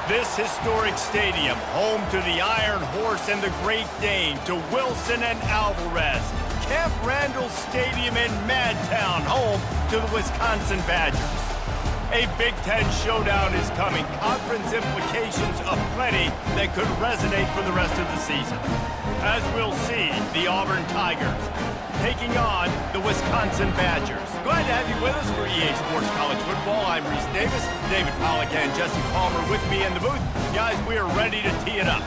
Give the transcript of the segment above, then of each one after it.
This historic stadium, home to the Iron Horse and the Great Dane, to Wilson and Alvarez. Camp Randall Stadium in Madtown, home to the Wisconsin Badgers. A Big Ten showdown is coming. Conference implications aplenty that could resonate for the rest of the season. As we'll see, the Auburn Tigers taking on the Wisconsin Badgers. Glad to have you with us for EA Sports College Football. I'm Reese Davis, David Pollack and Jesse Palmer with me in the booth. Guys, we are ready to tee it up.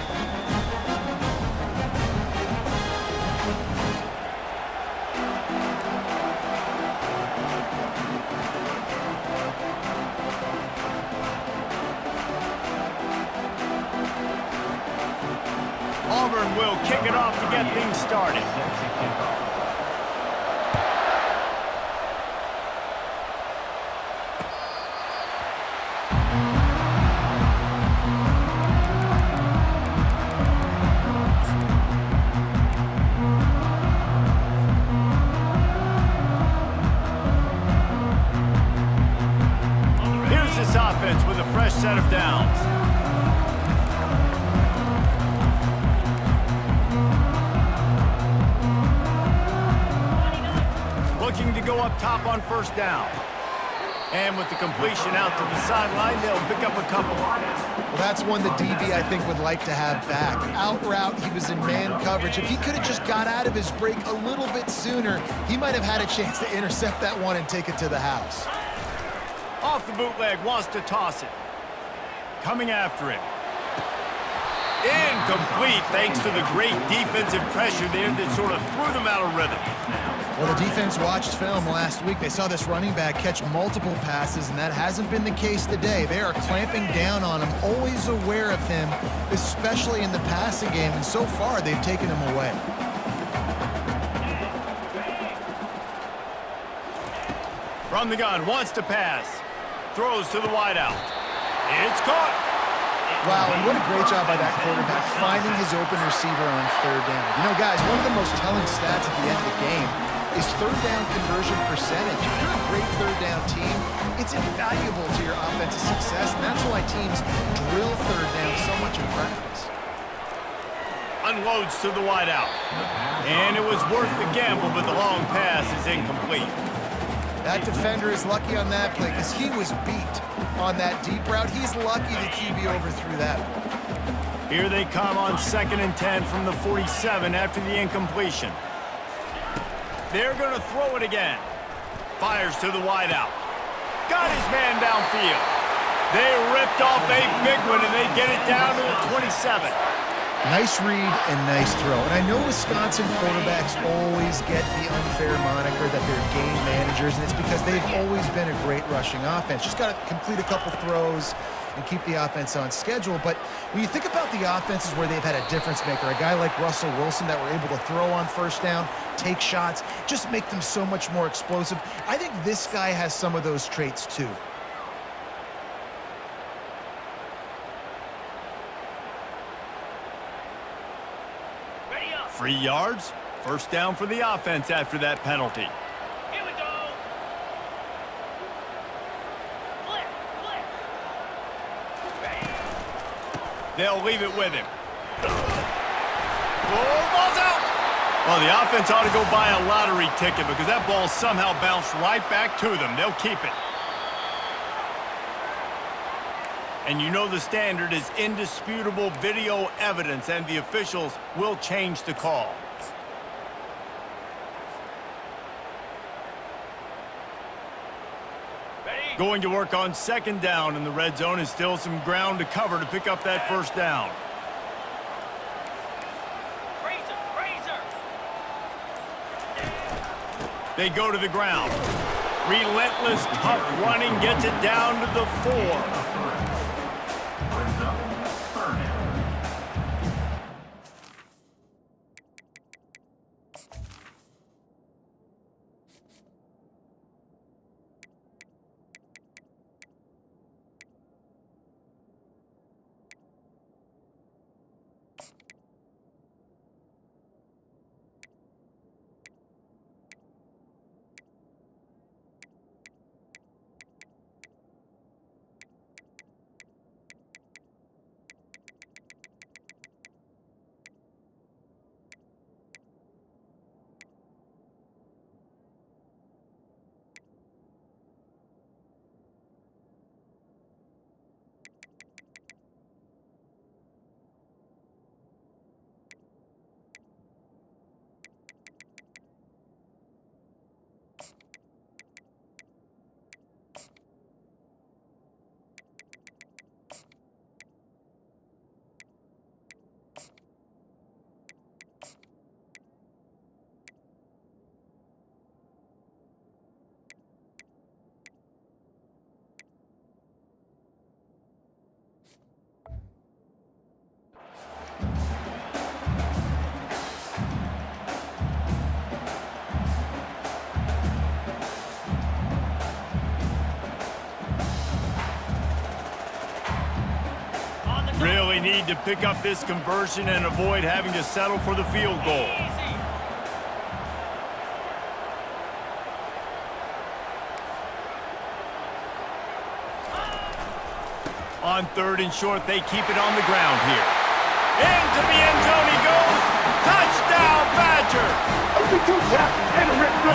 Auburn will kick it off to get things started. Here's this offense with a fresh set of downs. Looking to go up top on first down. And with the completion out to the sideline, they'll pick up a couple. Well, that's one the DB, I think, would like to have back. Out route, he was in man coverage. If he could have just got out of his break a little bit sooner, he might have had a chance to intercept that one and take it to the house. Off the bootleg, wants to toss it. Coming after him. Incomplete, thanks to the great defensive pressure there that sort of threw them out of rhythm. Well, the defense watched film last week. They saw this running back catch multiple passes, and that hasn't been the case today. They are clamping down on him, always aware of him, especially in the passing game, and so far they've taken him away. From the gun, wants to pass. Throws to the wideout. It's caught. Wow, and what a great job by that quarterback finding his open receiver on third down. You know, guys, one of the most telling stats at the end of the game is third down conversion percentage. If you're a great third down team, it's invaluable to your offensive success, and that's why teams drill third down so much in practice. Unloads to the wideout. And it was worth the gamble, but the long pass is incomplete. That defender is lucky on that play because he was beat on that deep route. He's lucky the QB overthrew that one. Here they come on 2nd and 10 from the 47 after the incompletion. They're going to throw it again. Fires to the wideout. Got his man downfield. They ripped off a big one, and they get it down to the 27. Nice read and nice throw. And I know Wisconsin quarterbacks always get the unfair moniker that they're game managers, and it's because they've always been a great rushing offense. Just got to complete a couple throws and keep the offense on schedule. But when you think about the offenses where they've had a difference maker, a guy like Russell Wilson that were able to throw on first down, take shots, just make them so much more explosive. I think this guy has some of those traits too. Ready up. 3 yards. First down for the offense after that penalty. Here we go. They'll leave it with him. Oh, ball's out! Well, the offense ought to go buy a lottery ticket because that ball somehow bounced right back to them. They'll keep it. And you know the standard is indisputable video evidence, and the officials will change the call. Going to work on 2nd down, and the red zone is still some ground to cover to pick up that first down. They go to the ground. Relentless, tough running gets it down to the 4. They need to pick up this conversion and avoid having to settle for the field goal. On 3rd and short, they keep it on the ground here. Into the end zone he goes. Touchdown, Badger!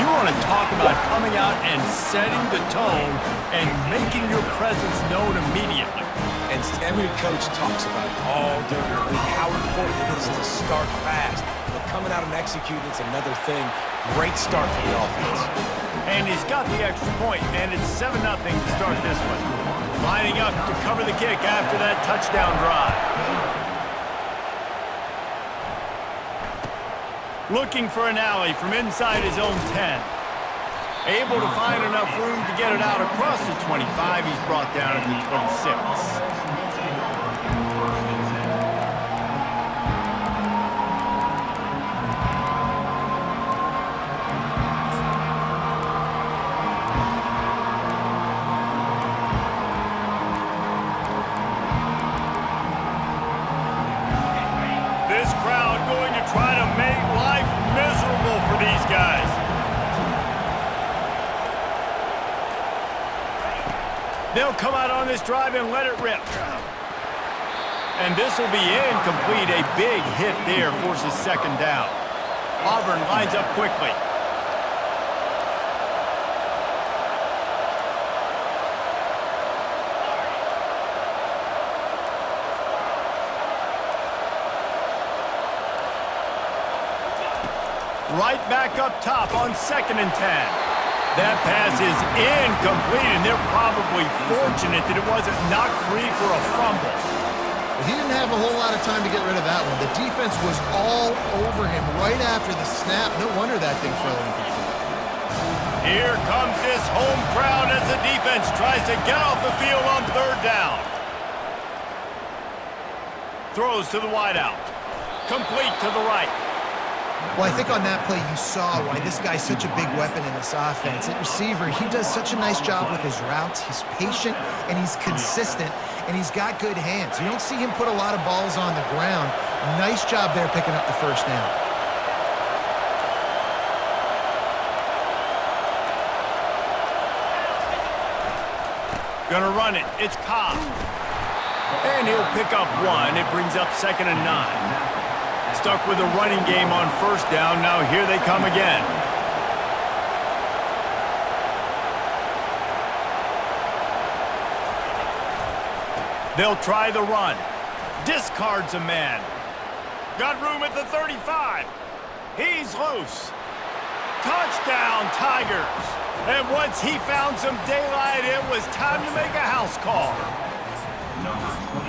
You want to talk about coming out and setting the tone and making your presence known immediately. And every coach talks about it all during the week, how important it is to start fast. But coming out and executing is another thing. Great start for the offense. And he's got the extra point, and it's 7-0 to start this one. Lining up to cover the kick after that touchdown drive. Looking for an alley from inside his own 10. Able to find enough room to get it out across the 25. He's brought down at the 26. This crowd going to try to make life miserable for these guys. They'll come out on this drive and let it rip. And this will be incomplete. A big hit there forces 2nd down. Auburn lines up quickly. Right back up top on 2nd and 10. That pass is incomplete, and they're probably fortunate that it wasn't knocked free for a fumble. Well, he didn't have a whole lot of time to get rid of that one. The defense was all over him right after the snap. No wonder that thing fell incomplete. Here comes this home crowd as the defense tries to get off the field on 3rd down. Throws to the wideout. Complete to the right. Well, I think on that play you saw why this guy's such a big weapon in this offense. At receiver, he does such a nice job with his routes. He's patient, and he's consistent, and he's got good hands. You don't see him put a lot of balls on the ground. Nice job there picking up the 1st down. Gonna run it. It's Cobb. And he'll pick up 1. It brings up 2nd and 9. Stuck with a running game on 1st down. Now here they come again. They'll try the run. Discards a man. Got room at the 35. He's loose. Touchdown, Tigers. And once he found some daylight, it was time to make a house call.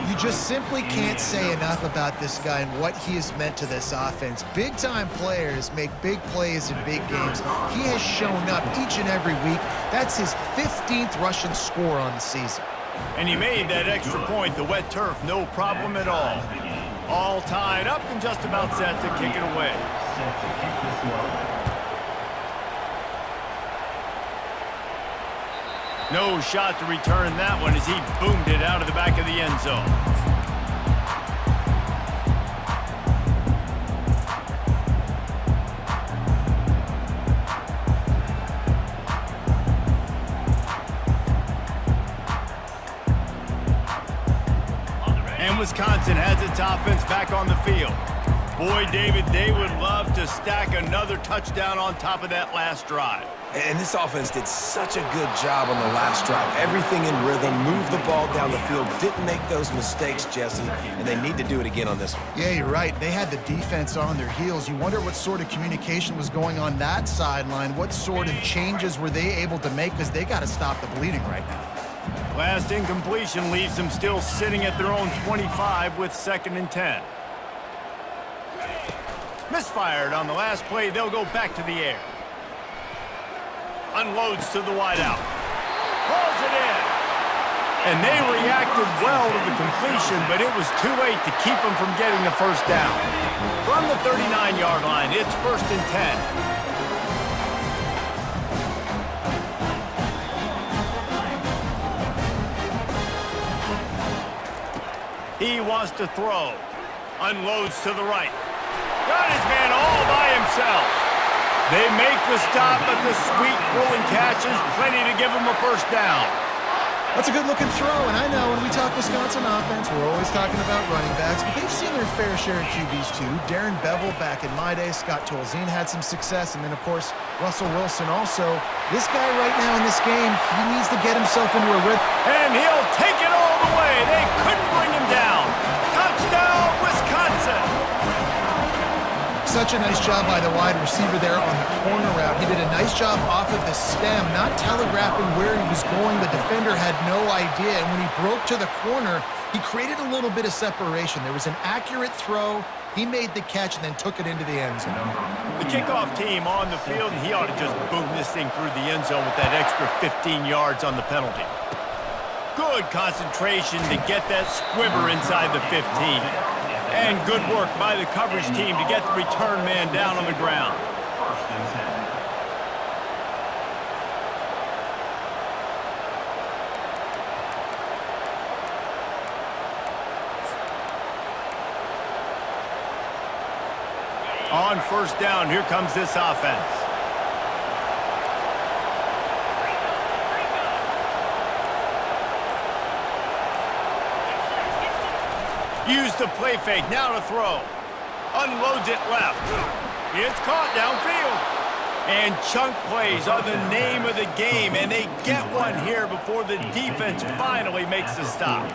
You just simply can't say enough about this guy and what he has meant to this offense. Big-time players make big plays in big games. He has shown up each and every week. That's his 15th rushing score on the season. And he made that extra point, the wet turf, no problem at all. All tied up and just about set to kick it away. No shot to return that one as he boomed it out of the back of the end zone. And Wisconsin has its offense back on the field. Boy, David, they would love to stack another touchdown on top of that last drive. And this offense did such a good job on the last drive. Everything in rhythm, moved the ball down the field, didn't make those mistakes, Jesse, and they need to do it again on this one. Yeah, you're right. They had the defense on their heels. You wonder what sort of communication was going on that sideline. What sort of changes were they able to make, because they got to stop the bleeding right now. Last incompletion leaves them still sitting at their own 25 with 2nd and 10. Misfired on the last play. They'll go back to the air. Unloads to the wideout. Pulls it in. And they reacted well to the completion, but it was too late to keep them from getting the 1st down. From the 39-yard line, it's 1st and 10. He wants to throw. Unloads to the right. Got his man all by himself. They make the stop, but the sweet rolling catch is plenty to give him a first down. That's a good-looking throw, and I know when we talk Wisconsin offense, we're always talking about running backs, but they've seen their fair share of QBs too. Darren Bevel back in my day, Scott Tolzien had some success, and then, of course, Russell Wilson also. This guy right now in this game, he needs to get himself into a rhythm. And he'll take it all the way. They couldn't bring him down. Touchdown, Wisconsin. Such a nice job by the wide receiver there on the corner route. He did a nice job off of the stem, not telegraphing where he was going. The defender had no idea, and when he broke to the corner, he created a little bit of separation. There was an accurate throw. He made the catch and then took it into the end zone. The kickoff team on the field, and he ought to just boom this thing through the end zone with that extra 15 yards on the penalty. Good concentration to get that squibber inside the 15. And good work by the coverage team to get the return man down on the ground. On first down, here comes this offense. Use the play fake, now to throw. Unloads it left. It's caught downfield. And chunk plays are the name of the game, and they get one here before the defense finally makes the stop.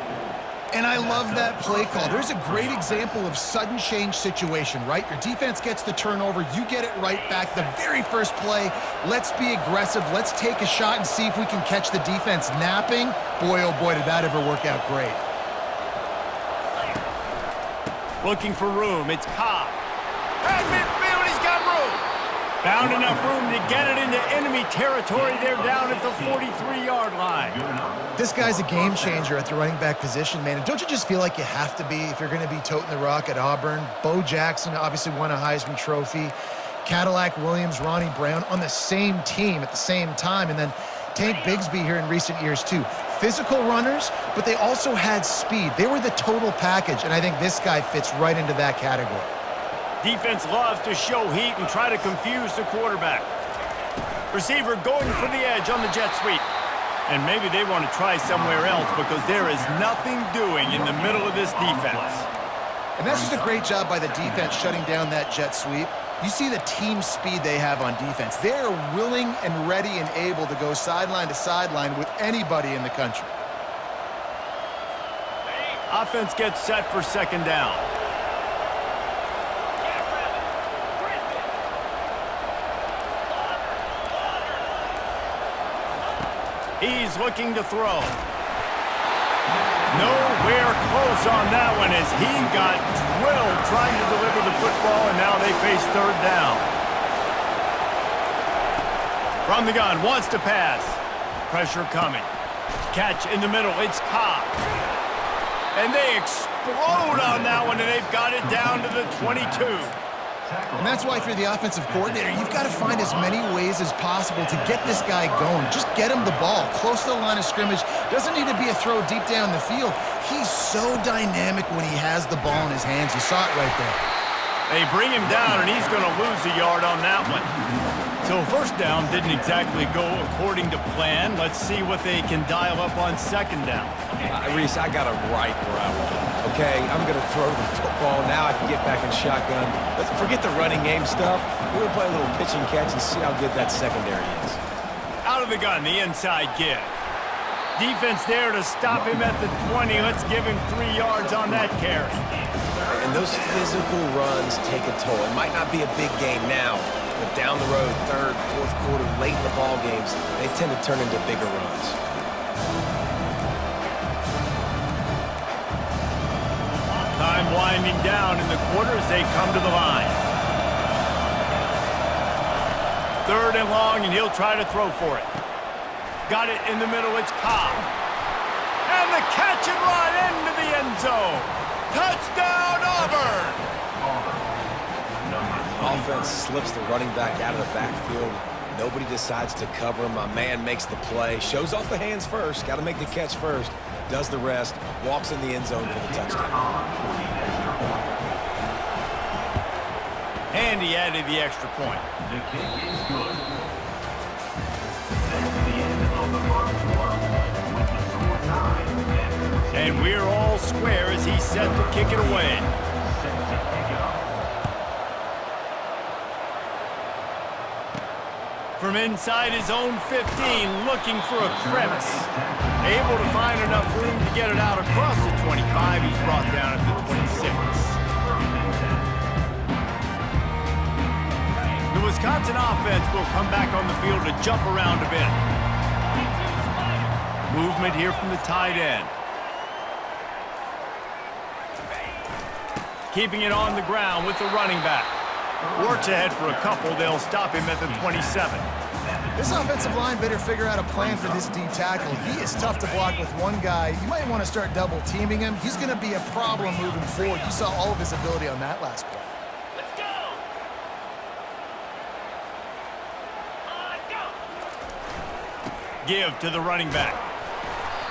And I love that play call. There's a great example of sudden change situation, right? Your defense gets the turnover, you get it right back. The very first play, let's be aggressive. Let's take a shot and see if we can catch the defense napping. Boy, oh boy, did that ever work out great. Looking for room, it's Cobb. At midfield, he's got room. Found enough room to get it into enemy territory. They're down at the 43-yard line. This guy's a game changer at the running back position, man. And don't you just feel like you have to be if you're going to be toting the rock at Auburn? Bo Jackson obviously won a Heisman Trophy. Cadillac Williams, Ronnie Brown on the same team at the same time. And then Tank Bigsby here in recent years too. Physical runners, but they also had speed. They were the total package, and I think this guy fits right into that category. Defense loves to show heat and try to confuse the quarterback. Receiver going for the edge on the jet sweep. And maybe they want to try somewhere else because there is nothing doing in the middle of this defense. And that's just a great job by the defense shutting down that jet sweep. You see the team speed they have on defense. They are willing and ready and able to go sideline to sideline with anybody in the country. Offense gets set for second down. He's looking to throw. Nowhere close on that one as he got drilled trying to deliver the football, and now they face third down. From the gun, wants to pass. Pressure coming. Catch in the middle, it's Cobb. And they explode on that one, and they've got it down to the 22. And that's why if you're the offensive coordinator, you've got to find as many ways as possible to get this guy going. Just get him the ball close to the line of scrimmage. Doesn't need to be a throw deep down the field. He's so dynamic when he has the ball in his hands. You saw it right there. They bring him down, and he's going to lose a yard on that one. So first down didn't exactly go according to plan. Let's see what they can dial up on second down. Reese, I got him right where I want him. Okay, I'm going to throw the football. Now I can get back in shotgun. Let's forget the running game stuff. We're going to play a little pitch and catch and see how good that secondary is. Out of the gun, the inside give. Defense there to stop him at the 20. Let's give him 3 yards on that carry. And those physical runs take a toll. It might not be a big game now, but down the road, third, fourth quarter, late in the ball games, they tend to turn into bigger runs. Time winding down in the quarter as they come to the line. Third and long, and he'll try to throw for it. Got it in the middle, it's Cobb. And the catch and run into the end zone. Touchdown, Auburn! Offense slips the running back out of the backfield. Nobody decides to cover him. My man makes the play, shows off the hands first, got to make the catch first, does the rest, walks in the end zone for the touchdown. And he added the extra point. The kick is good. That's the end of the first quarter with the score tied. And we're all square as he's set to kick it away. Set to kick it off. From inside his own 15, looking for a crevice. Able to find enough room to get it out across the 25. He's brought down at the 26. The Wisconsin offense will come back on the field to jump around a bit. Movement here from the tight end. Keeping it on the ground with the running back. Works ahead for a couple. They'll stop him at the 27. This offensive line better figure out a plan for this D tackle. He is tough to block with one guy. You might want to start double teaming him. He's going to be a problem moving forward. You saw all of his ability on that last play. Let's go. Give to the running back.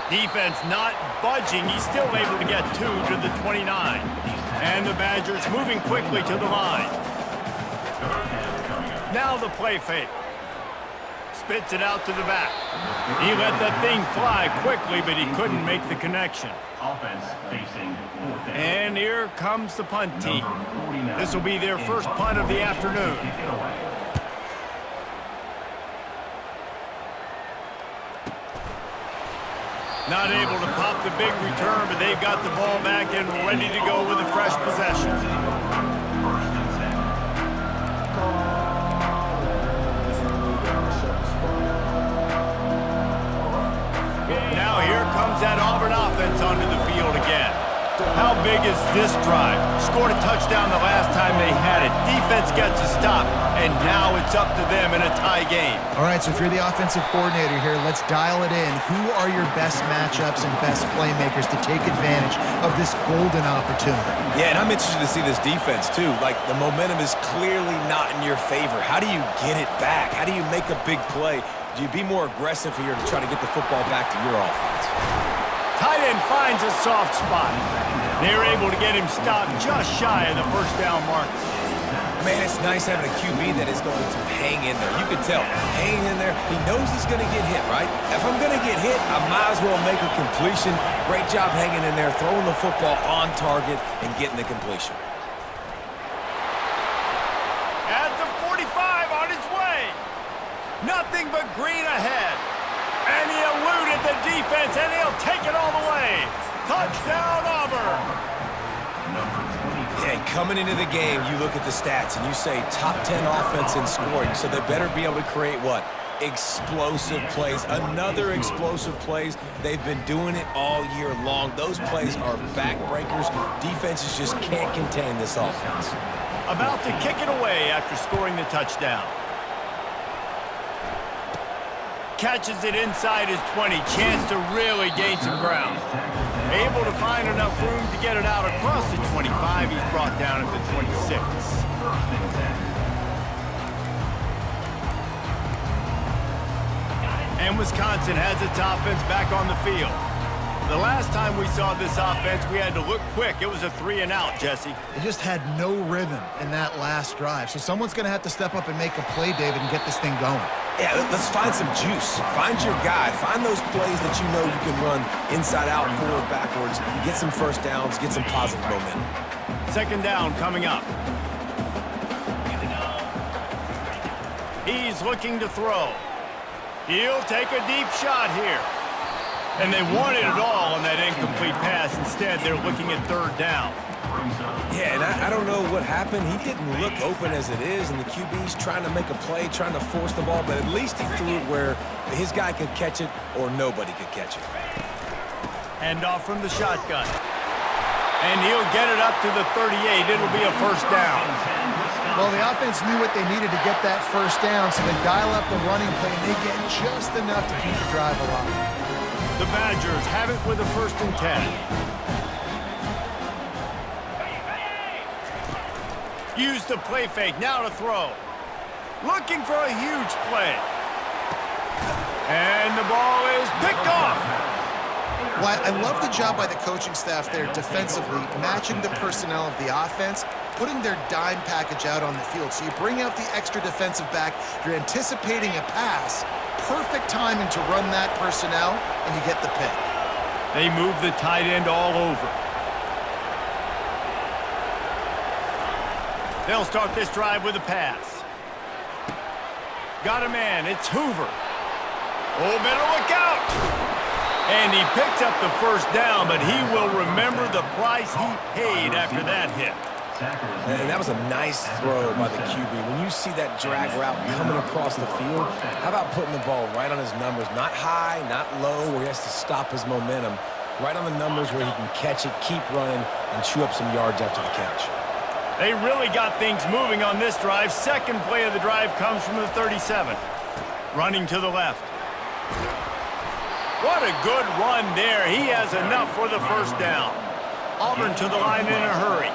Defense not budging. He's still able to get 2 to the 29. And the Badgers moving quickly to the line. Now the play fake. Spits it out to the back. He let that thing fly quickly, but he couldn't make the connection. Offense facing fourth down. And here comes the punt team. This will be their first punt of the afternoon. Kick it away. Not able to pop the big return, but they've got the ball back and ready to go with a fresh possession. First and 10. Now here comes that Auburn offense onto the field again. How big is this drive? Scored a touchdown the last time they had it. Defense gets a stop, and now it's up to them in a tie game. All right, so if you're the offensive coordinator here, let's dial it in. Who are your best matchups and best playmakers to take advantage of this golden opportunity? Yeah, and I'm interested to see this defense, too. Like, the momentum is clearly not in your favor. How do you get it back? How do you make a big play? Do you be more aggressive here to try to get the football back to your offense? Tight end finds a soft spot. They're able to get him stopped just shy of the first down marker. Man, it's nice having a QB that is going to hang in there. You can tell, hanging in there, he knows he's going to get hit, right? If I'm going to get hit, I might as well make a completion. Great job hanging in there, throwing the football on target and getting the completion. At the 45 on his way. Nothing but green ahead. And he eluded the defense, and he'll take it all the way. Touchdown, Auburn. Yeah, coming into the game, you look at the stats, and you say top 10 offense in scoring, so they better be able to create what? Explosive plays. Another explosive plays. They've been doing it all year long. Those plays are backbreakers. Defenses just can't contain this offense. About to kick it away after scoring the touchdown. Catches it inside his 20. Chance to really gain some ground. Able to find enough room to get it out across the 25. He's brought down at the 26. And Wisconsin has its offense back on the field. The last time we saw this offense, we had to look quick. It was a 3-and-out, Jesse. They just had no rhythm in that last drive. So someone's going to have to step up and make a play, David, and get this thing going. Yeah, let's find some juice. Find your guy. Find those plays that you know you can run inside out, forward, backwards. Get some first downs. Get some positive momentum. Second down coming up. He's looking to throw. He'll take a deep shot here. And they wanted it all on that incomplete pass. Instead, they're looking at third down. Yeah, and I don't know what happened. He didn't look open as it is, and the QB's trying to make a play, trying to force the ball, but at least he threw it where his guy could catch it or nobody could catch it. Hand off from the shotgun. And he'll get it up to the 38. It'll be a first down. Well, the offense knew what they needed to get that first down, so they dial up the running play, and they get just enough to keep the drive alive. The Badgers have it with a 1st and 10. Use the play fake, now to throw. looking for a huge play. And the ball is picked off. Well, I love the job by the coaching staff there defensively, matching the personnel of the offense, putting their dime package out on the field. So you bring out the extra defensive back, you're anticipating a pass, perfect timing to run that personnel, and you get the pick. They move the tight end all over. They'll start this drive with a pass. Got a man, it's Hoover. Oh, better look out! And he picks up the first down, but he will remember the price he paid after that hit. And that was a nice throw by the QB. When you see that drag route coming across the field, how about putting the ball right on his numbers? Not high, not low, where he has to stop his momentum. Right on the numbers where he can catch it, keep running, and chew up some yards after the catch. They really got things moving on this drive. Second play of the drive comes from the 37. Running to the left. What a good run there. He has enough for the first down. Auburn to the line in a hurry.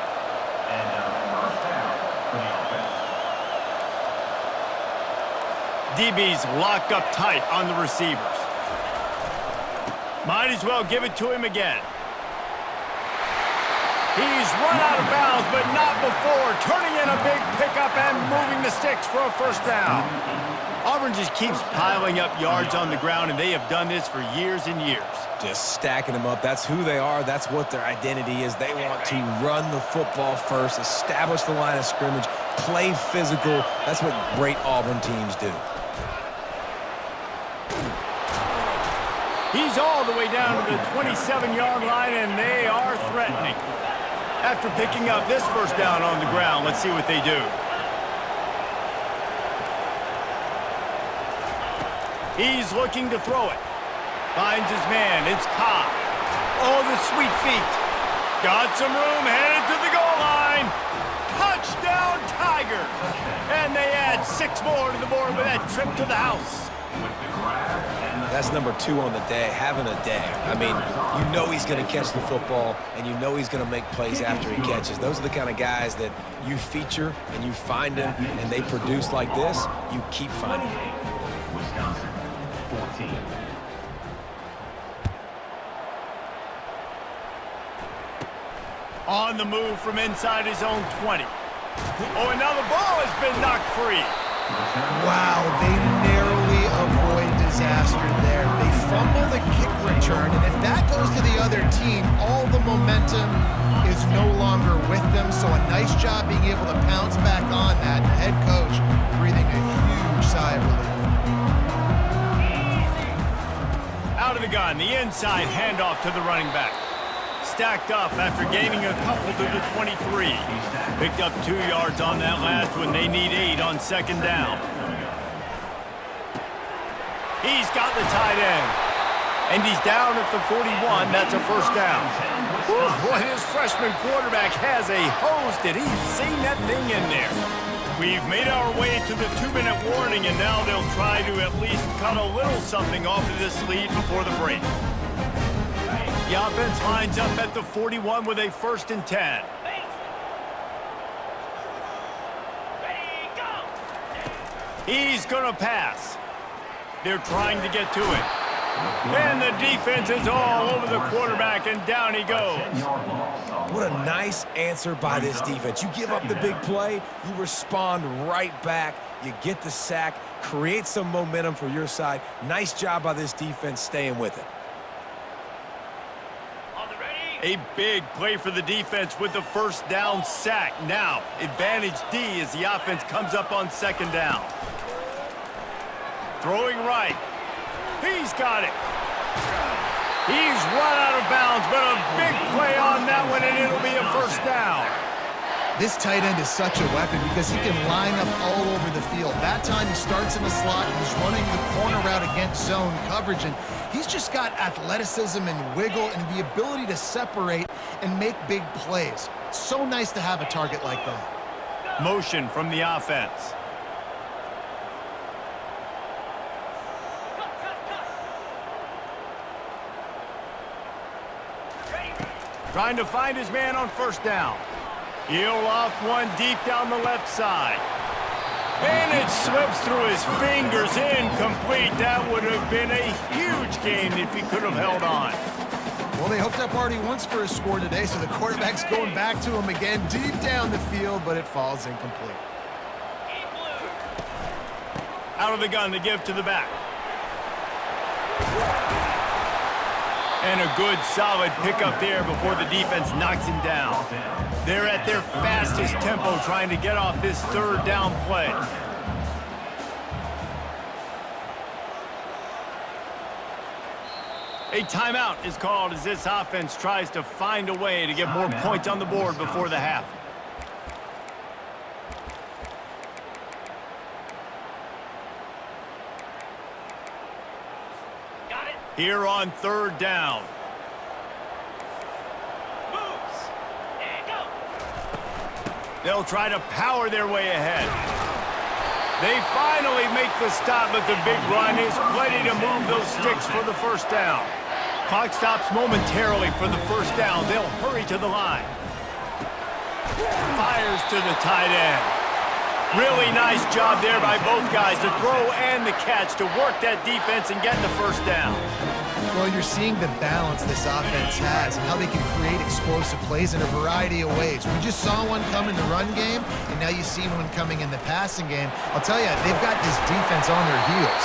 DBs locked up tight on the receivers. Might as well give it to him again. He's run out of bounds, but not before. Turning in a big pickup and moving the sticks for a first down. Auburn just keeps piling up yards on the ground, and they have done this for years and years. Just stacking them up. That's who they are. That's what their identity is. They want to run the football first, establish the line of scrimmage, play physical. That's what great Auburn teams do. He's all the way down to the 27-yard line, and they are threatening. After picking up this first down on the ground, let's see what they do. He's looking to throw it. Finds his man. It's Cobb. Oh, the sweet feet. Got some room, headed to the goal line. Touchdown, Tigers. And they add 6 more to the board with that trip to the house. That's number 2 on the day, having a day. I mean, you know he's going to catch the football, and you know he's going to make plays after he catches. Those are the kind of guys that you feature, and you find them, and they produce like this. You keep finding them. Wisconsin, 14. On the move from inside his own 20. Oh, and now the ball has been knocked free. Wow, they narrowly avoid disaster there. They fumble the kick return, and if that goes to the other team, all the momentum is no longer with them. So a nice job being able to pounce back on that. The head coach breathing a huge sigh of relief. Out of the gun, the inside handoff to the running back. Stacked up after gaining a couple to the 23. Picked up 2 yards on that last one. They need 8 on second down. He's got the tight end. And he's down at the 41. That's a first down. Whew, boy, his freshman quarterback has a hose. Did he sing that thing in there? We've made our way to the 2-minute warning, and now they'll try to at least cut a little something off of this lead before the break. The offense lines up at the 41 with a 1st and 10. He's going to pass. They're trying to get to it. And the defense is all over the quarterback, and down he goes. What a nice answer by this defense. You give up the big play, you respond right back, you get the sack, create some momentum for your side. Nice job by this defense staying with it. A big play for the defense with the first down sack. Now, advantage D as the offense comes up on second down. Throwing right. He's got it. He's run out of bounds, but a big play on that one, and it'll be a first down. This tight end is such a weapon because he can line up all over the field. That time he starts in the slot and he's running the corner route against zone coverage, and he's just got athleticism and wiggle and the ability to separate and make big plays. It's so nice to have a target like that. Motion from the offense. Trying to find his man on first down. He'll loft one deep down the left side. And it slips through his fingers, incomplete. That would have been a huge gain if he could have held on. Well, they hooked up already once for a score today, so the quarterback's going back to him again deep down the field, but it falls incomplete. Out of the gun to give to the back. And a good, solid pickup there before the defense knocks him down. They're at their fastest tempo trying to get off this third down play. A timeout is called as this offense tries to find a way to get more points on the board before the half. Here on third down. They'll try to power their way ahead. They finally make the stop, but the big run is plenty to move those sticks for the first down. Clock stops momentarily for the first down. They'll hurry to the line. Fires to the tight end. Really nice job there by both guys to throw and the catch to work that defense and get the first down. Well, you're seeing the balance this offense has and how they can create explosive plays in a variety of ways. We just saw one come in the run game, and now you see one coming in the passing game. I'll tell you, they've got this defense on their heels.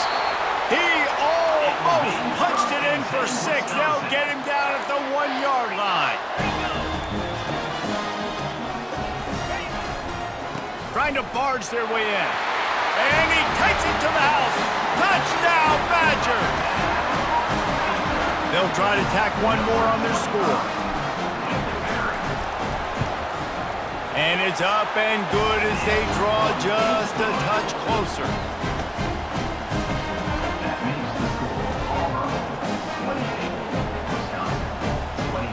He almost punched it in for 6. They'll get him down at the 1-yard line. Trying to barge their way in. And he takes it to the house. Touchdown, Badgers! They'll try to tack one more on their score. And it's up and good as they draw just a touch closer. That makes the score Auburn 28, Wisconsin 24.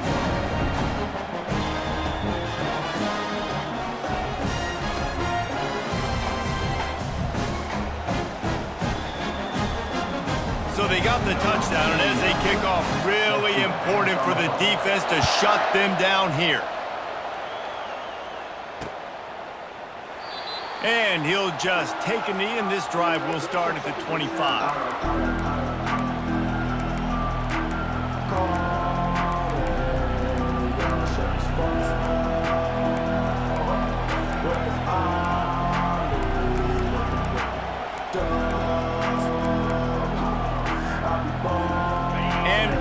So they got the touchdown, and as they kick off, really important for the defense to shut them down here. And he'll just take a knee, and this drive will start at the 25.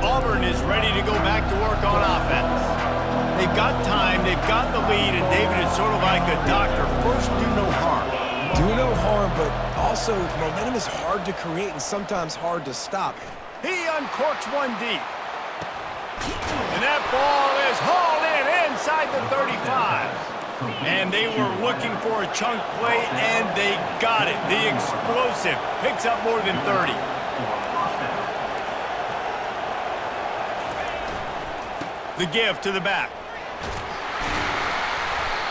Auburn is ready to go back to work on offense. They've got time, they've got the lead, and David is sort of like a doctor. First, do no harm. Do no harm, but also momentum is hard to create and sometimes hard to stop. He uncorks one deep. And that ball is hauled in inside the 35. And they were looking for a chunk play, and they got it. The explosive picks up more than 30. The give to the back.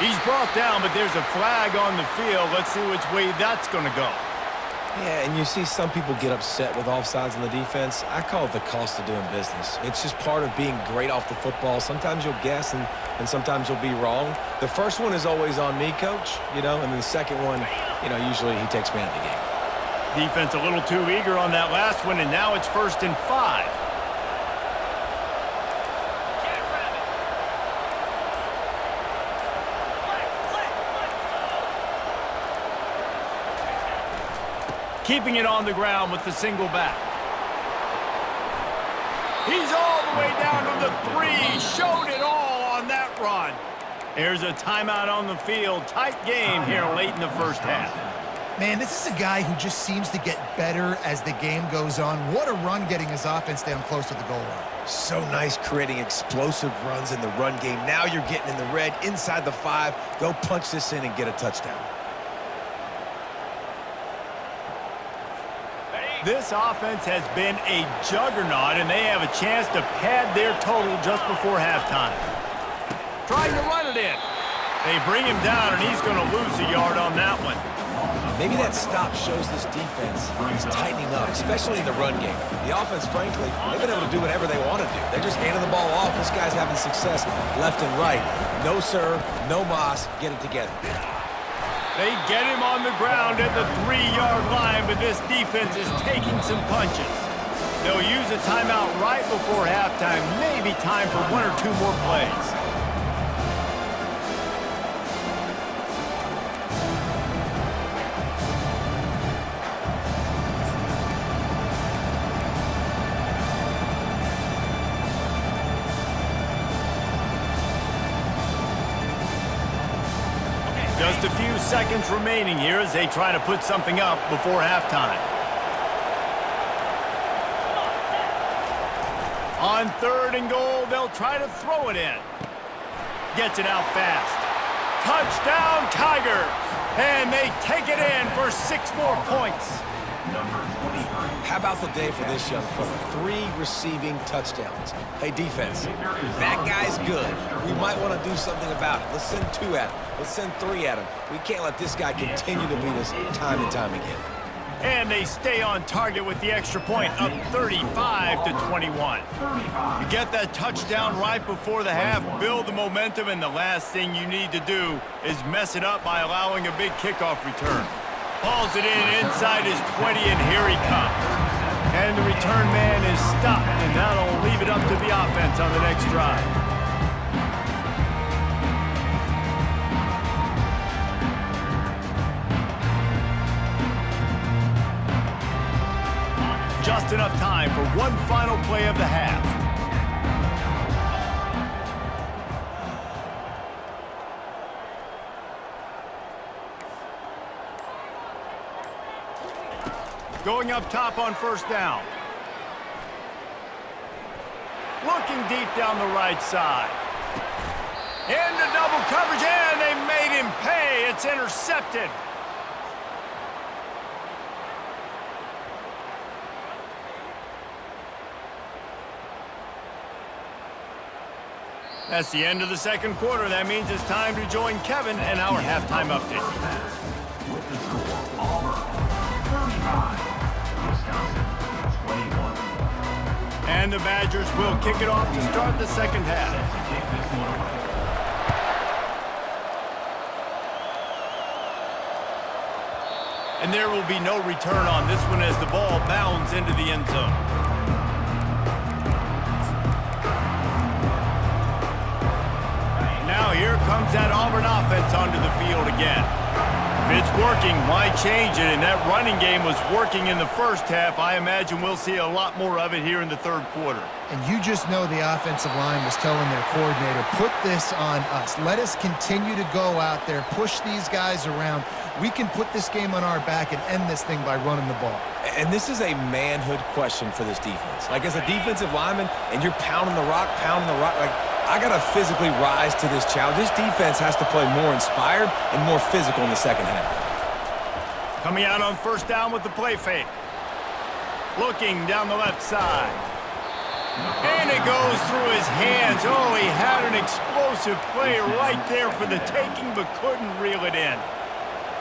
He's brought down, but there's a flag on the field. Let's see which way that's going to go. Yeah, and you see some people get upset with offsides on the defense. I call it the cost of doing business. It's just part of being great off the football. Sometimes you'll guess, and sometimes you'll be wrong. The first one is always on me, Coach, and then the second one, usually he takes me out of the game. Defense a little too eager on that last one, and now it's 1st and 5. Keeping it on the ground with the single back. He's all the way down to the 3. Showed it all on that run. There's a timeout on the field. Tight game here late in the first half. Man, this is a guy who just seems to get better as the game goes on. What a run getting his offense down close to the goal line. So nice creating explosive runs in the run game. Now you're getting in the red, inside the 5. Go punch this in and get a touchdown. This offense has been a juggernaut, and they have a chance to pad their total just before halftime. Trying to run it in. They bring him down, and he's going to lose a yard on that one. Maybe that stop shows this defense is tightening up, especially in the run game. The offense, frankly, they've been able to do whatever they want to do. They're just handing the ball off. This guy's having success left and right. No, sir, no mas. Get it together. They get him on the ground at the 3-yard line, but this defense is taking some punches. They'll use a timeout right before halftime, maybe time for 1 or 2 more plays. Just a few seconds remaining here as they try to put something up before halftime. On 3rd and goal, they'll try to throw it in. Gets it out fast. Touchdown, Tigers! And they take it in for 6 more points. How about the day for this young fella? 3 receiving touchdowns. Hey, defense, that guy's good. We might want to do something about it. Let's send 2 at him. Let's send 3 at him. We can't let this guy continue to beat us time and time again. And they stay on target with the extra point, up 35-21. You get that touchdown right before the half, build the momentum, and the last thing you need to do is mess it up by allowing a big kickoff return. Hauls it in inside his 20, and here he comes. And the return man is stopped, and that'll leave it up to the offense on the next drive. Just enough time for one final play of the half. Going up top on 1st down. Looking deep down the right side. Into double coverage, and they made him pay. It's intercepted. That's the end of the 2nd quarter. That means it's time to join Kevin and our halftime update. With the score, Auburn 35, Wisconsin 21. And the Badgers will kick it off to start the 2nd half. And there will be no return on this one as the ball bounds into the end zone. Now here comes that Auburn offense onto the field again. If it's working, why change it? And that running game was working in the 1st half. I imagine we'll see a lot more of it here in the 3rd quarter. And you just know the offensive line was telling their coordinator, put this on us. Let us continue to go out there, push these guys around. We can put this game on our back and end this thing by running the ball. And this is a manhood question for this defense. Like, as a defensive lineman, and you're pounding the rock, like, I got to physically rise to this challenge. This defense has to play more inspired and more physical in the 2nd half. Coming out on 1st down with the play fake. Looking down the left side. And it goes through his hands. Oh, he had an explosive play right there for the taking, but couldn't reel it in.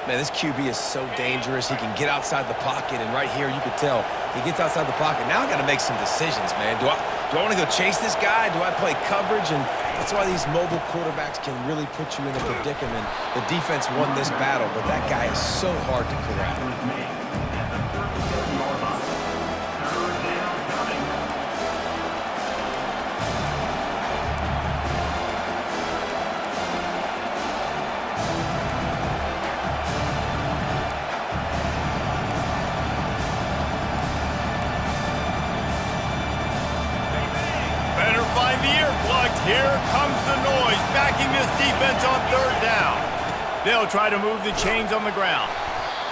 Man, this QB is so dangerous. He can get outside the pocket, and right here you could tell he gets outside the pocket. Now I got to make some decisions, man. Do I want to go chase this guy? Do I play coverage? And that's why these mobile quarterbacks can really put you in a predicament. The defense won this battle, but that guy is so hard to corral. Here comes the noise, backing this defense on 3rd down. They'll try to move the chains on the ground.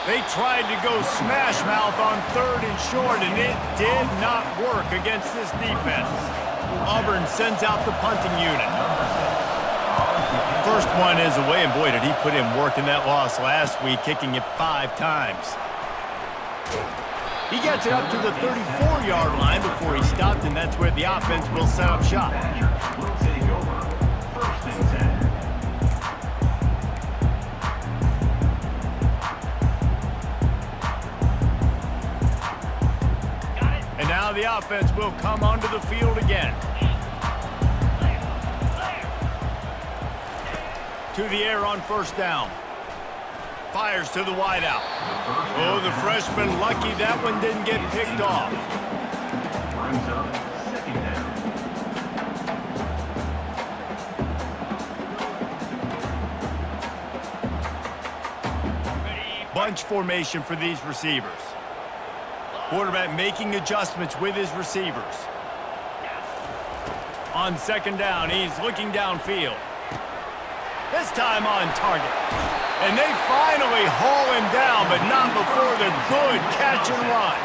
They tried to go smash mouth on 3rd and short, and it did not work against this defense. Auburn sends out the punting unit. First one is away, and boy, did he put in work in that loss last week, kicking it 5 times. He gets it up to the 34-yard line before he stopped, and that's where the offense will set up shop. Will take over 1st and 10. And now the offense will come onto the field again. To the air on 1st down. Fires to the wideout. Oh, the freshman lucky that one didn't get picked off. Brings up second down. Bunch formation for these receivers. Quarterback making adjustments with his receivers. On second down, he's looking downfield. This time on target. And they finally haul him down, but not before the good catch and run.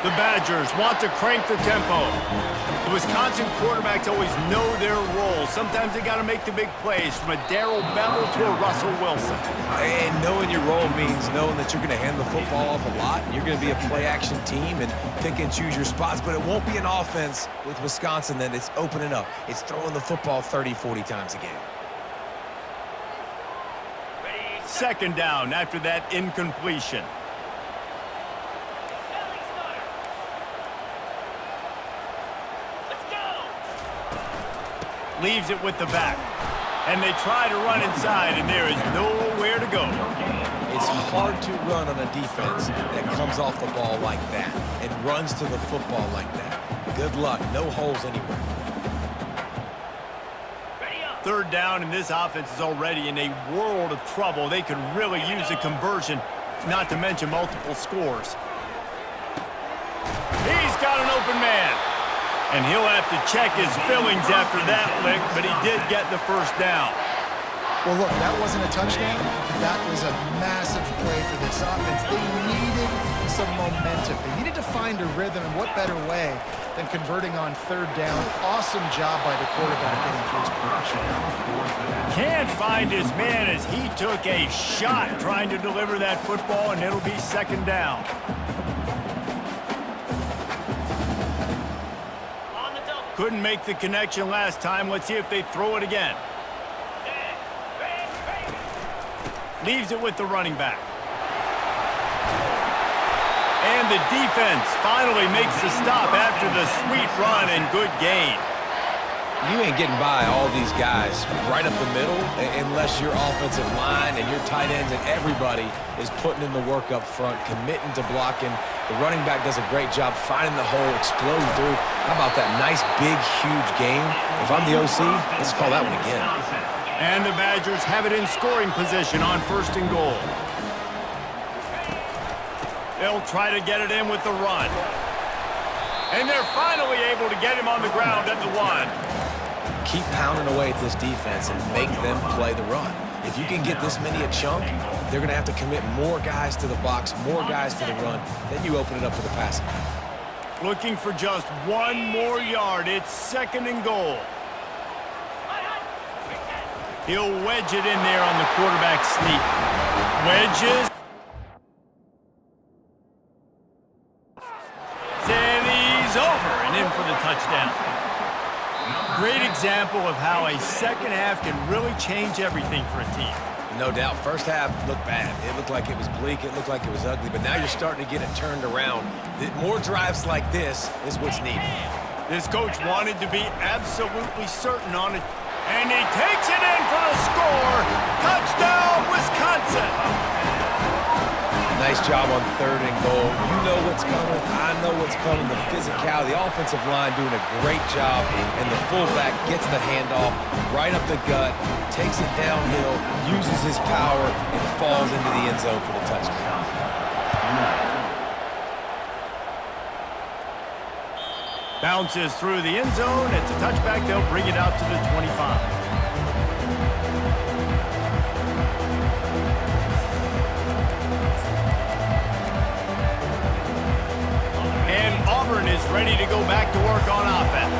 The Badgers want to crank the tempo. The Wisconsin quarterbacks always know their role. Sometimes they got to make the big plays, from a Darrell Bevel to a Russell Wilson. And knowing your role means knowing that you're going to hand the football off a lot. You're going to be a play-action team and pick and choose your spots, but it won't be an offense with Wisconsin that it's opening up. It's throwing the football 30, 40 times a game. Second down after that incompletion. Leaves it with the back. And they try to run inside, and there is nowhere to go. It's hard to run on a defense that comes off the ball like that and runs to the football like that. Good luck. No holes anywhere. Third down, and this offense is already in a world of trouble. They could really use a conversion, not to mention multiple scores. He's got an open man. And he'll have to check his fillings after that lick, but he did get the first down. Well, look, that wasn't a touchdown, but that was a massive play for this offense. They needed some momentum. They needed to find a rhythm, and what better way than converting on third down. Awesome job by the quarterback getting through his progression. Can't find his man as he took a shot trying to deliver that football, and it'll be second down. Couldn't make the connection last time. Let's see if they throw it again. Leaves it with the running back. And the defense finally makes the stop after the sweet run and good gain. You ain't getting by all these guys right up the middle unless your offensive line and your tight ends and everybody is putting in the work up front, committing to blocking. The running back does a great job finding the hole, exploding through. How about that nice, big, huge game? If I'm the OC, let's call that one again. And the Badgers have it in scoring position on first and goal. They'll try to get it in with the run. And they're finally able to get him on the ground at the one. Keep pounding away at this defense and make them play the run. If you can get this many a chunk, they're going to have to commit more guys to the box, more guys to the run. Then you open it up for the passing. Looking for just one more yard. It's second and goal. He'll wedge it in there on the quarterback sneak. Wedges. And he's over and in for the touchdown. Great example of how a second half can really change everything for a team. No doubt. First half looked bad. It looked like it was bleak. It looked like it was ugly. But now you're starting to get it turned around. More drives like this is what's needed. This coach wanted to be absolutely certain on it. And he takes it in for the score. Touchdown, Wisconsin. Nice job on third and goal. You know what's coming. I know what's coming. The physicality, the offensive line doing a great job, and the fullback gets the handoff right up the gut, takes it downhill, uses his power, and falls into the end zone for the touchdown. Bounces through the end zone. It's a touchback. They'll bring it out to the 25. Auburn is ready to go back to work on offense.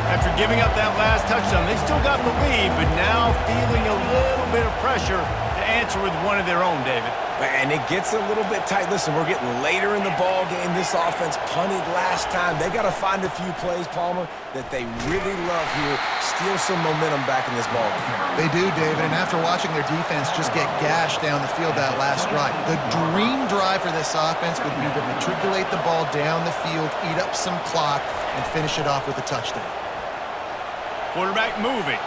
After giving up that last touchdown, they still got the lead, but now feeling a little bit of pressure to answer with one of their own, David. And it gets a little bit tight. Listen, we're getting later in the ball game. This offense punted last time. They got to find a few plays, Palmer, that they really love here. Steal some momentum back in this ball game. They do, David, and after watching their defense just get gashed down the field that last drive, the dream drive for this offense would be to matriculate the ball down the field, eat up some clock, and finish it off with a touchdown. Quarterback moving.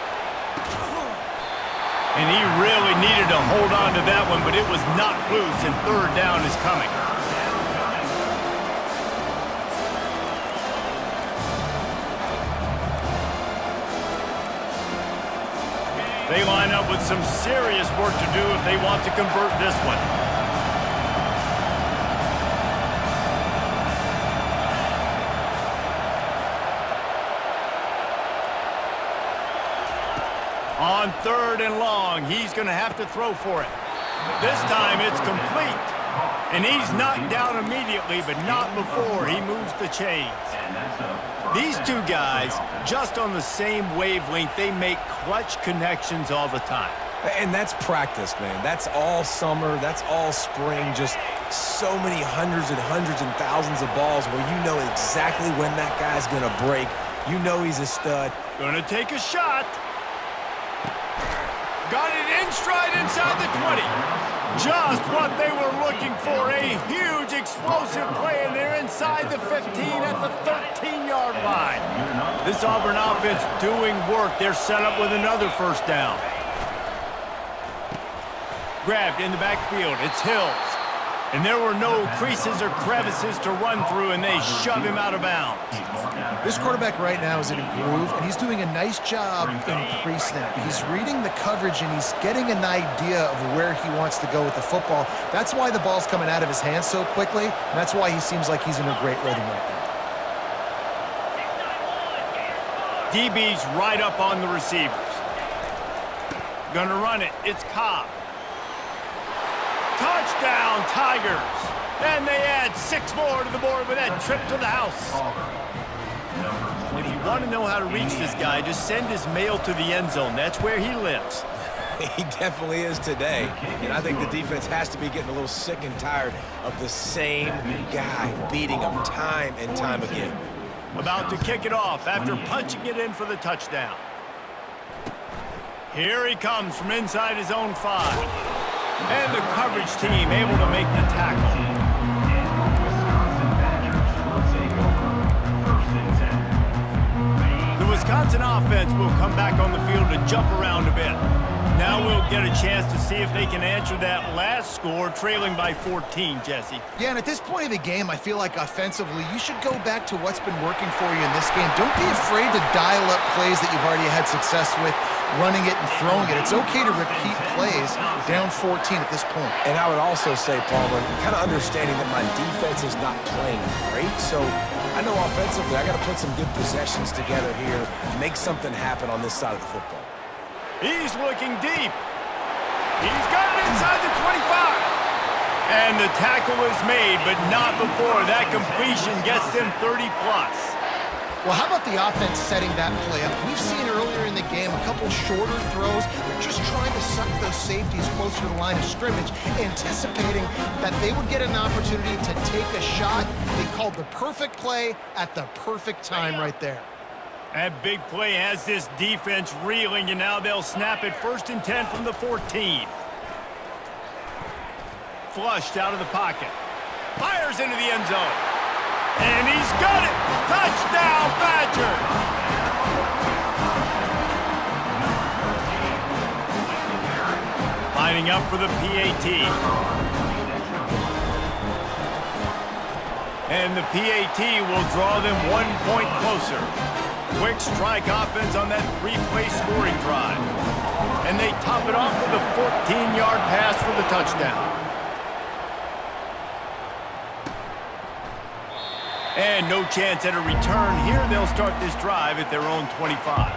And he really needed to hold on to that one, but it was not loose, and third down is coming. They line up with some serious work to do if they want to convert this one. On third and long, he's going to have to throw for it. This time it's complete. And he's knocked down immediately, but not before he moves the chains. These two guys, just on the same wavelength, they make clutch connections all the time. And that's practice, man. That's all summer. That's all spring. Just so many hundreds and thousands of balls where you know exactly when that guy's going to break. You know he's a stud. Going to take a shot. Got it in stride inside the 20. Just what they were looking for. A huge explosive play, and they're inside the 15 at the 13-yard line. This Auburn offense doing work. They're set up with another first down. Grabbed in the backfield. It's Hills. And there were no creases or crevices to run through, and they shove him out of bounds. This quarterback right now is in a groove, and he's doing a nice job in pre-snap. He's reading the coverage, and he's getting an idea of where he wants to go with the football. That's why the ball's coming out of his hands so quickly, and that's why he seems like he's in a great rhythm right now. DB's right up on the receivers. Gonna run it. It's Cobb. Touchdown, Tigers. And they add 6 more to the board with that trip to the house. If you want to know how to reach this guy, just send his mail to the end zone. That's where he lives. He definitely is today. And I think the defense has to be getting a little sick and tired of the same guy beating him time and time again. About to kick it off after punching it in for the touchdown. Here he comes from inside his own 5. And the coverage team able to make the tackle. The Wisconsin offense will come back on the field to jump around a bit. Now we'll get a chance to see if they can answer that last score, trailing by 14, Jesse. Yeah, and at this point of the game, I feel like offensively, you should go back to what's been working for you in this game. Don't be afraid to dial up plays that you've already had success with, running it and throwing it. It's okay to repeat plays down 14 at this point. And I would also say, Palmer, kind of understanding that my defense is not playing great, so I know offensively I got to put some good possessions together here, make something happen on this side of the football. He's looking deep. He's got it inside the 25. And the tackle is made, but not before that completion gets them 30-plus. Well, how about the offense setting that play up? We've seen earlier in the game a couple shorter throws. They're just trying to suck those safeties closer to the line of scrimmage, anticipating that they would get an opportunity to take a shot. They called the perfect play at the perfect time right there. That big play has this defense reeling, and now they'll snap it 1st and 10 from the 14. Flushed out of the pocket. Fires into the end zone. And he's got it! Touchdown, Badger! Lining up for the PAT. And the PAT will draw them 1 point closer. Quick strike offense on that 3-play scoring drive. And they top it off with a 14-yard pass for the touchdown. And no chance at a return here. They'll start this drive at their own 25.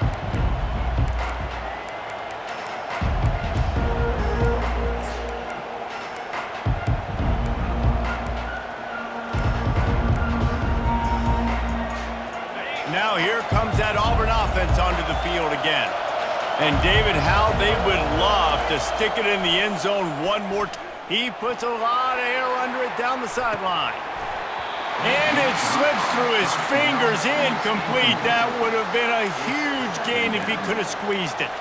Now here comes that Auburn offense onto the field again. And David, how they would love to stick it in the end zone one more time. He puts a lot of air under it down the sideline. And it slips through his fingers, incomplete. That would have been a huge gain if he could have squeezed it.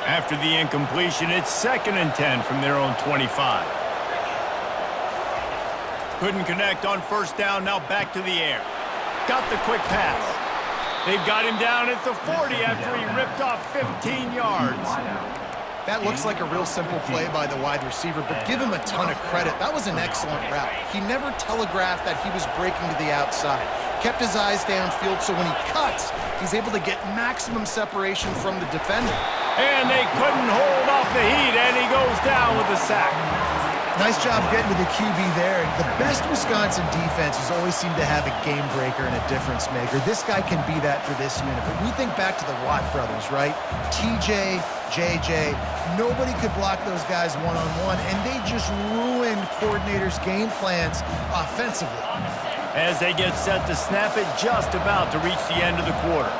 After the incompletion, it's 2nd and 10 from their own 25. Couldn't connect on 1st down, now back to the air. got the quick pass. They've got him down at the 40 after he ripped off 15 yards. That looks like a real simple play by the wide receiver, but give him a ton of credit. That was an excellent route. He never telegraphed that he was breaking to the outside. Kept his eyes downfield, so when he cuts, he's able to get maximum separation from the defender. And they couldn't hold off the heat, and he goes down with a sack. Nice job getting to the QB there. The best Wisconsin defenses always seem to have a game breaker and a difference maker. This guy can be that for this unit. But we think back to the Watt brothers, right? TJ, JJ, nobody could block those guys one-on-one, and they just ruined coordinators' game plans offensively. As they get set to snap it, just about to reach the end of the quarter.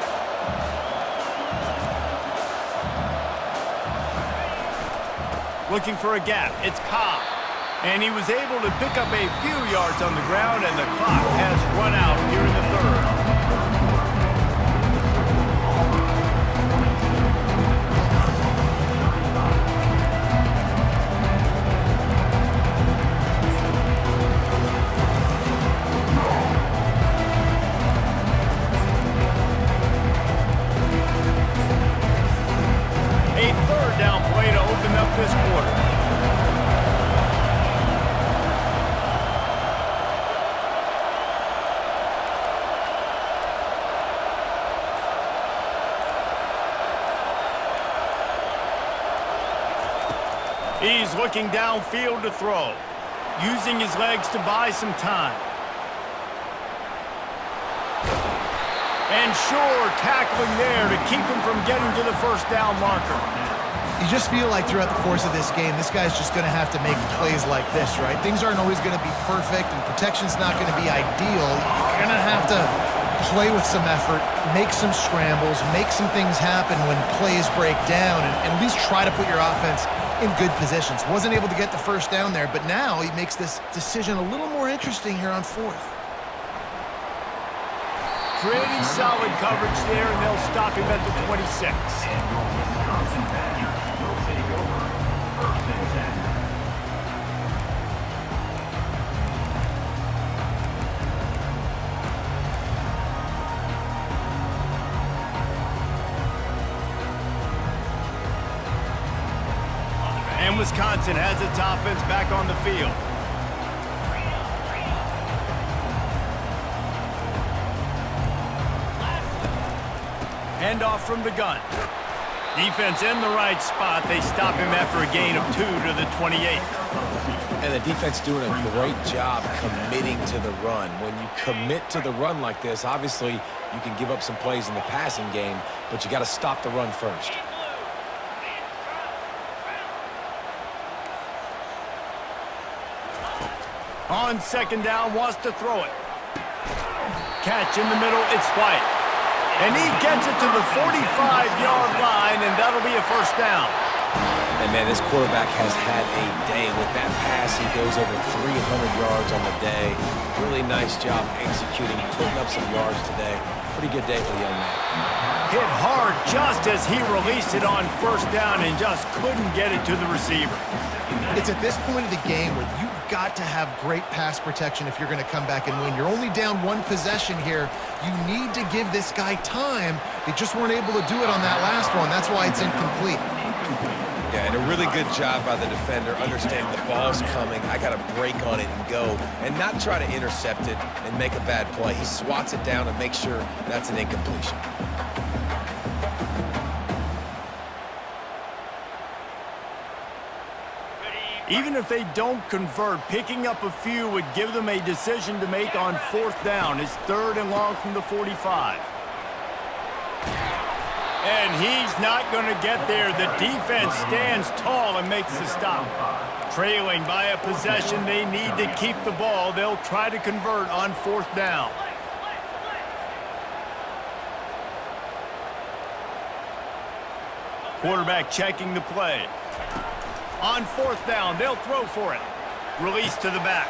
Looking for a gap, it's Cobb. And he was able to pick up a few yards on the ground, and the clock has run out here in the third. A third down play to open up this quarter. He's looking downfield to throw, using his legs to buy some time. And sure, tackling there to keep him from getting to the first down marker. You just feel like throughout the course of this game, this guy's just going to have to make plays like this, right? Things aren't always going to be perfect, and protection's not going to be ideal. You're going to have to play with some effort, make some scrambles, make some things happen when plays break down, and at least try to put your offense in good positions. Wasn't able to get the first down there, but now he makes this decision a little more interesting here on fourth. Pretty solid coverage there, and they'll stop him at the 26. Wisconsin Badgers will take over 1st and 10. And Wisconsin has its offense back on the field. Handoff from the gun. Defense in the right spot. They stop him after a gain of 2 to the 28. And the defense doing a great job committing to the run. When you commit to the run like this, obviously you can give up some plays in the passing game, but you got to stop the run first. On second down, wants to throw it. Catch in the middle, it's White. And he gets it to the 45-yard line, and that'll be a first down. And, man, this quarterback has had a day. With that pass, he goes over 300 yards on the day. Really nice job executing, putting up some yards today. Pretty good day for the young man. Hit hard just as he released it on first down and just couldn't get it to the receiver. It's at this point of the game where you've got to have great pass protection if you're going to come back and win. You're only down one possession here. You need to give this guy time. They just weren't able to do it on that last one. That's why it's incomplete. Yeah, and a really good job by the defender, understanding the ball's coming. I got to break on it and go, and not try to intercept it and make a bad play. He swats it down and makes sure that's an incompletion. Even if they don't convert, picking up a few would give them a decision to make on fourth down. It's 3rd and long from the 45. And he's not going to get there. The defense stands tall and makes the stop. Trailing by a possession, they need to keep the ball. They'll try to convert on fourth down. Quarterback checking the play. On fourth down, they'll throw for it. Release to the back.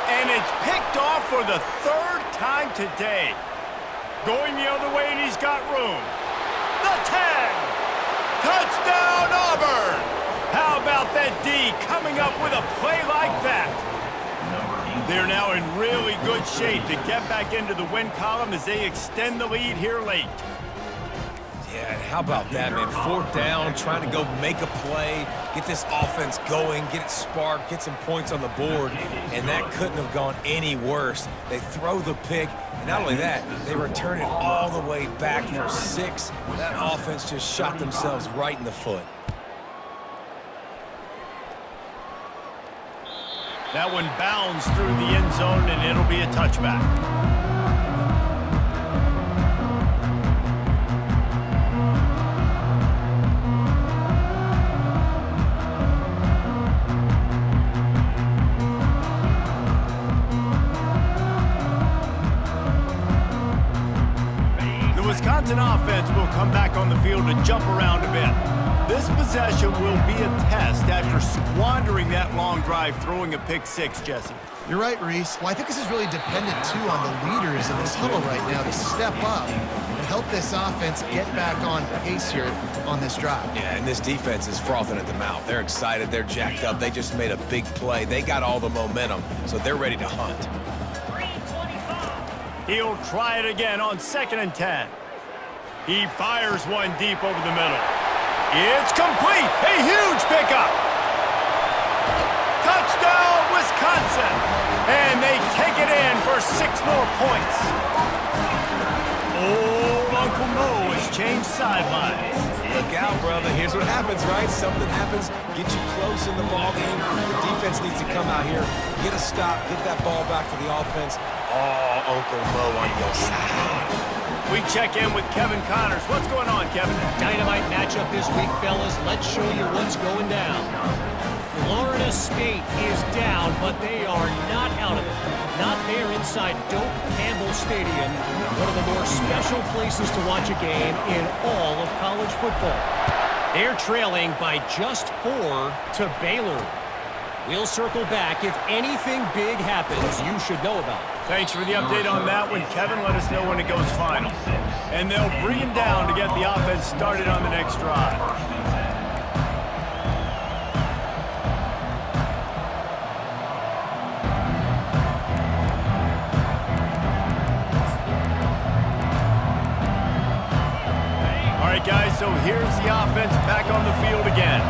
And it's picked off for the 3rd time today. Going the other way, and he's got room. The 10. Touchdown, Auburn. How about that D coming up with a play like that? They're now in really good shape to get back into the win column as they extend the lead here late. Yeah, and how about that, man? 4th down, trying to go make a play, get this offense going, get it sparked, get some points on the board, and that couldn't have gone any worse. They throw the pick, and not only that, they return it all the way back for 6. That offense just shot themselves right in the foot. That one bounds through the end zone, and it'll be a touchback. Wisconsin offense will come back on the field to jump around a bit. This possession will be a test after squandering that long drive throwing a pick 6, Jesse. You're right, Reese. Well, I think this is really dependent, too, on the leaders in this huddle right now to step up and help this offense get back on pace here on this drive. Yeah, and this defense is frothing at the mouth. They're excited. They're jacked up. They just made a big play. They got all the momentum, so they're ready to hunt. He'll try it again on 2nd and 10. He fires one deep over the middle. It's complete. A huge pickup. Touchdown, Wisconsin. And they take it in for 6 more points. Old Uncle Mo has changed sidelines. Look out, brother. Here's what happens, right? Something happens, get you close in the ball game. The defense needs to come out here, get a stop, get that ball back to the offense. Oh, Uncle Mo on your side. We check in with Kevin Connors. What's going on, Kevin? Dynamite matchup this week, fellas. Let's show you what's going down. Florida State is down, but they are not out of it. Not there inside Doak Campbell Stadium, one of the more special places to watch a game in all of college football. They're trailing by just 4 to Baylor. We'll circle back. If anything big happens, you should know about it. Thanks for the update on that one, Kevin. Let us know when it goes final. And they'll bring him down to get the offense started on the next drive. All right, guys, so here's the offense back on the field again.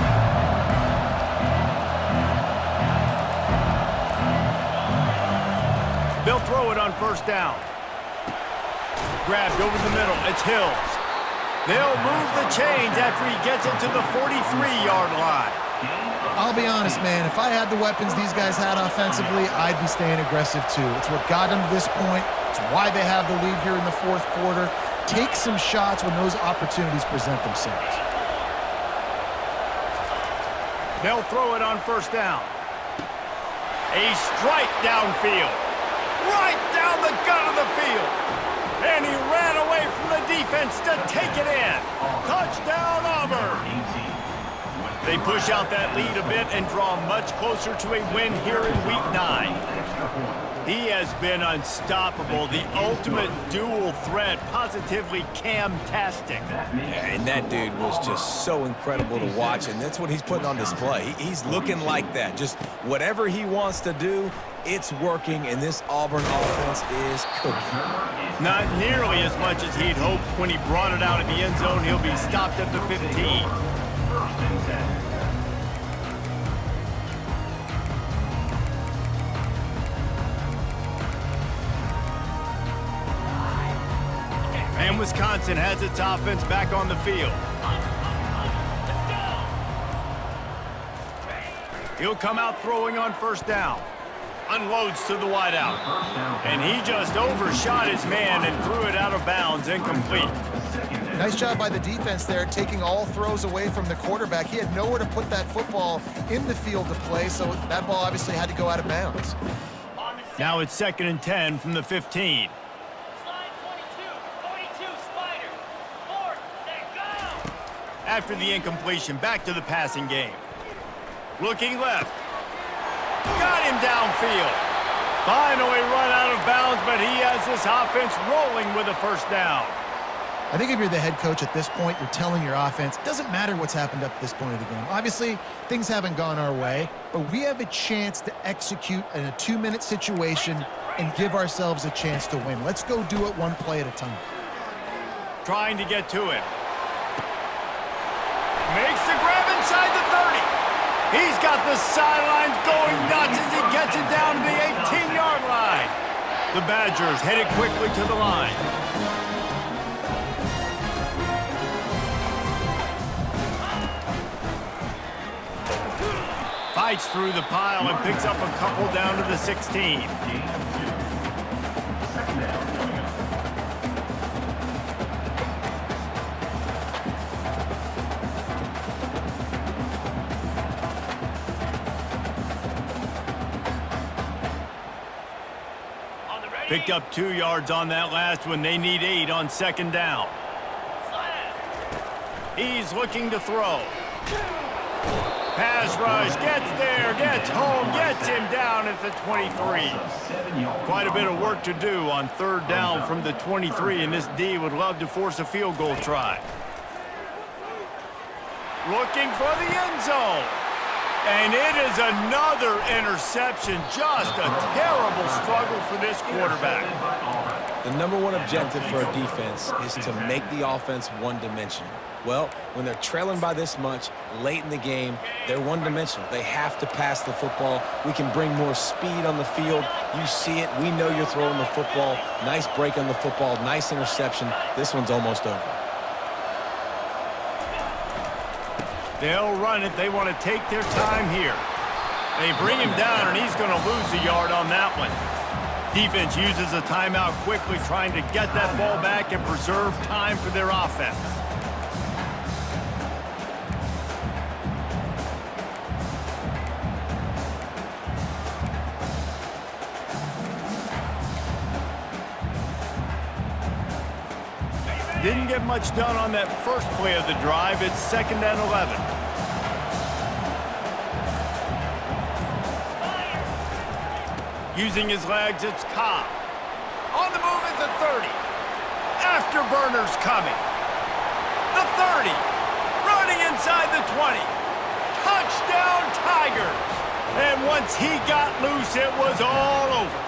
They'll throw it on 1st down. Grabbed over the middle. It's Hills. They'll move the chains after he gets it to the 43-yard line. I'll be honest, man. If I had the weapons these guys had offensively, I'd be staying aggressive, too. It's what got them to this point. It's why they have the lead here in the 4th quarter. Take some shots when those opportunities present themselves. They'll throw it on 1st down. A strike downfield. Right down the gut of the field. And he ran away from the defense to take it in. Touchdown, Auburn. They push out that lead a bit and draw much closer to a win here in Week 9. He has been unstoppable, the ultimate dual threat, positively Cam-tastic. Yeah, and that dude was just so incredible to watch, and that's what he's putting on display. He's looking like that. Just whatever he wants to do, it's working, and this Auburn offense is cooking. Not nearly as much as he'd hoped when he brought it out of the end zone. He'll be stopped at the 15. And Wisconsin has its offense back on the field. He'll come out throwing on 1st down. Unloads to the wideout. And he just overshot his man and threw it out of bounds, incomplete. Nice job by the defense there, taking all throws away from the quarterback. He had nowhere to put that football in the field to play, so that ball obviously had to go out of bounds. Now it's 2nd and 10 from the 15. After the incompletion, back to the passing game. Looking left. Got him downfield. Finally run out of bounds, but he has this offense rolling with a 1st down. I think if you're the head coach at this point, you're telling your offense, it doesn't matter what's happened up to this point of the game. Obviously, things haven't gone our way, but we have a chance to execute in a 2-minute situation and give ourselves a chance to win. Let's go do it one play at a time. Trying to get to him. Makes the grab inside the 30. He's got the sidelines going nuts as he gets it down to the 18-yard line. The Badgers headed quickly to the line. Fights through the pile and picks up a couple down to the 16. Picked up 2 yards on that last one. They need 8 on 2nd down. He's looking to throw. Pass rush, gets there, gets home, gets him down at the 23. Quite a bit of work to do on 3rd down from the 23, and this D would love to force a field goal try. Looking for the end zone. And it is another interception. Just a terrible struggle for this quarterback. The #1 objective for a defense is to make the offense one-dimensional. Well, when they're trailing by this much late in the game, they're one-dimensional. They have to pass the football. We can bring more speed on the field. You see it. We know you're throwing the football. Nice break on the football. Nice interception. This one's almost over. They'll run it. They want to take their time here. They bring him down, and he's going to lose a yard on that one. Defense uses a timeout quickly, trying to get that ball back and preserve time for their offense. Didn't get much done on that first play of the drive. It's 2nd and 11. Using his legs, it's Cobb. On the move at the 30. Afterburners coming. The 30. Running inside the 20. Touchdown Tigers. And once he got loose, it was all over.